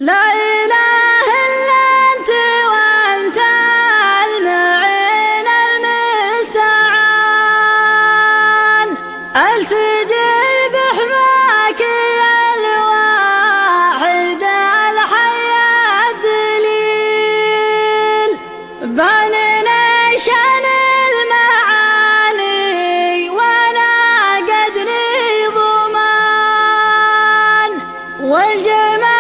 لا إله إلا أنت وأنت المعين المستعان التجي بحماك يا الواحد الحي الذليل باننا شان المعاني وانا قد لي ضمان والجمال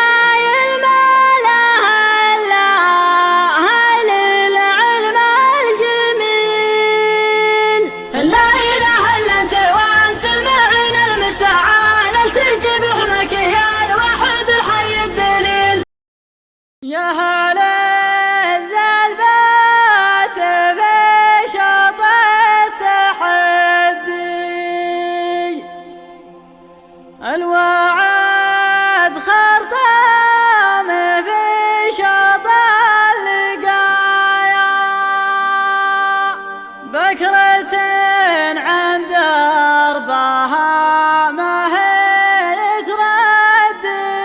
يا هلا الزلبات في شط التحدي الوعد خرطام في شط اللقايا بكرة عند دربها ما هي تردي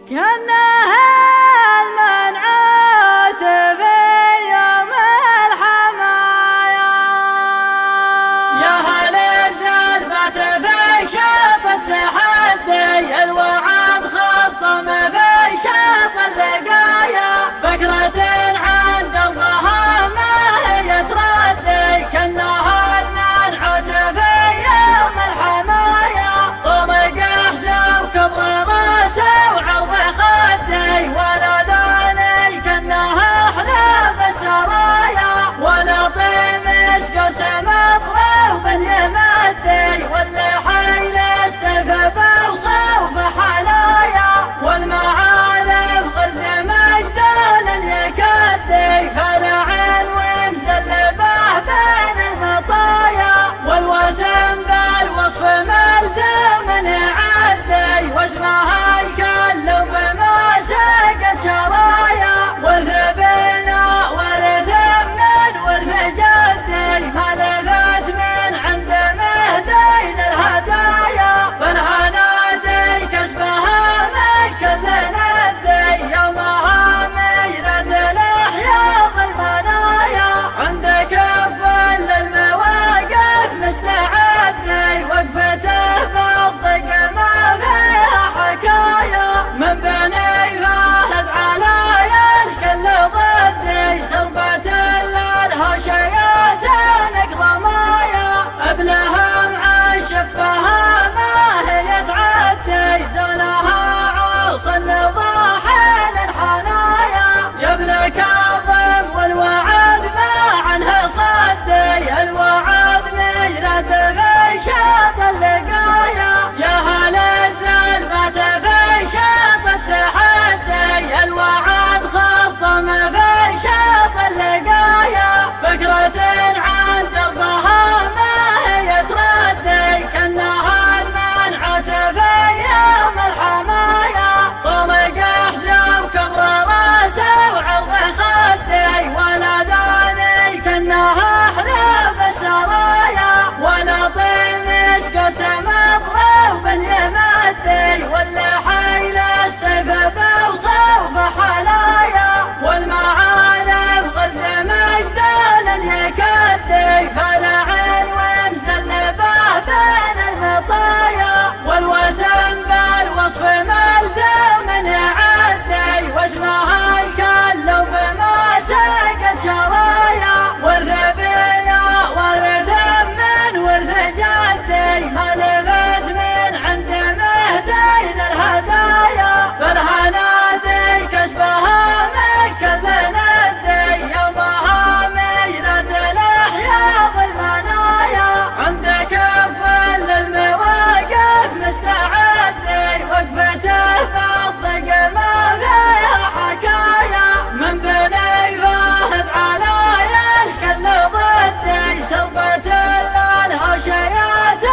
كأنها المنعوت في يوم الحمايا يا هل الزلبة في شط التحدي الوعد خطم في شط اللقايا بكرة عن دربها ما هي تردي كأنها المنعوت في يوم الحمايا طول قحزة وكبر راسه ولا داني كأنها أحلام السرايا ولا طيمس قسم أطراف يمدي واللي حيل السيف بوصف حلايا والمعارف غز مجدول يكدي فلعن ومزلبه بين المطايا والوسم بالوصف ملزم يعدي واسمها الكل شرايا ورث بنا ورث من ورث جدي ما لفت من عند مهدين الهدايا فالهنادي كسبها من كل ندي يومها ميرد الأحياض المنايا عند كف للمواقف مستعدي وقفته بالضيق ما فيها حكايا من بني أبلهم عشفها ما هي تعدي دونها عوص النضاحل الحنايا يا ابن كاظم والوعد ما عنها صدي الوعد ميرد في شاط اللقايا يا هل الزلبة في شاط التحدي الوعد خطم في شاط اللقايا بكرة عن دربها تردي كأنها المنعوت في يوم الحمايا طول قحزة وكبر راسه وعرض خدي ولا داني كأنها أحلام السرايا ولا طيمس قسم أطراف يمدي واللي حيل السيف بوصف حلايا والمعارف غز مجدول يكدي فلعن بين المطايا والوسم بالوصف ملزم يعدي واسمها الكل بما سقت شرايا ورث بنا ورث من ورث جدي ما لفت من عند مهدين الهدايا فالهنادي كسبها من كل ندي يومها ميرد الأحياض المنايا عندك للمواقف مستعدي وقفته بالضيق ما فيها حكايا من بني فهد علايا الكل ضدي سربة الهوشيات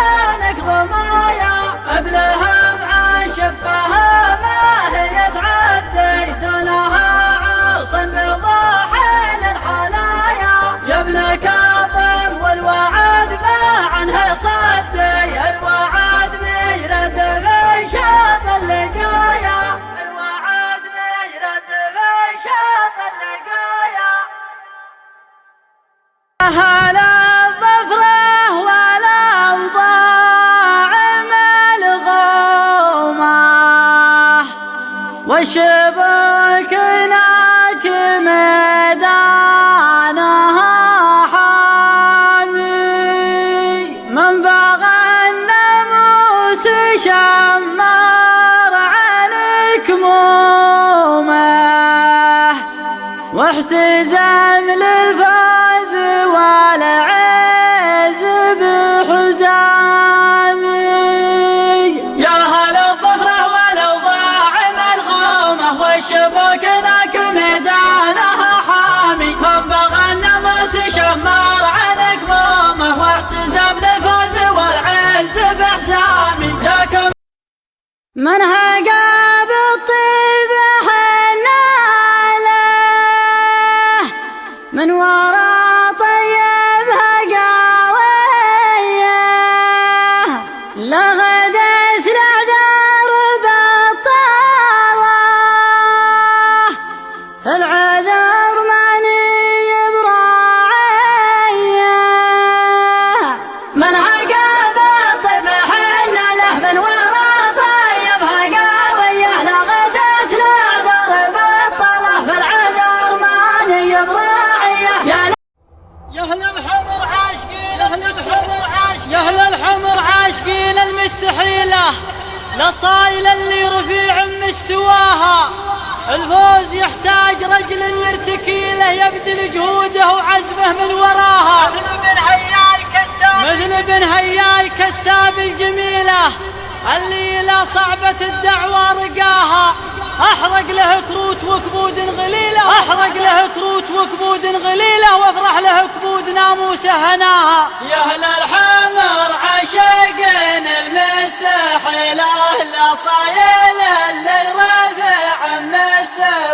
والشبك هناك ميدانها حامي من بغى الناموس شمر عنك مومه واحتزم للفوز والعز بحزامي يا هل الظفرة ولو ضاع ملغومة والشبك ذاك ميدانها حامي من بغى النمس شمر عنك مومه واحتزم للفوز والعز بحزامي جاكم من هقى بالطيب حناله من وراء طيب هقاويه لغدت الأعذار بطالة العذر ماني براعيه من هقى بالطيب حناله من وراء طيب هقاويه لغدت الأعذار بطالة فالعذر ماني براعيه يا أهل الحمر عاشقين يا أهل الحمر عاشقين المستحيلة لصايل اللي رفيع مستواها الفوز يحتاج رجل يرتكي له يبذل جهوده وعزمه من وراها مثل بن هياي كساب الجميلة اللي لا صعبة الدعوة رقاها احرق له كروت وكبود غليله وافرح له كبود ناموسه هناها يا اهل الحمر عاشقين المستحيله الاصايل اللي رافع مستوى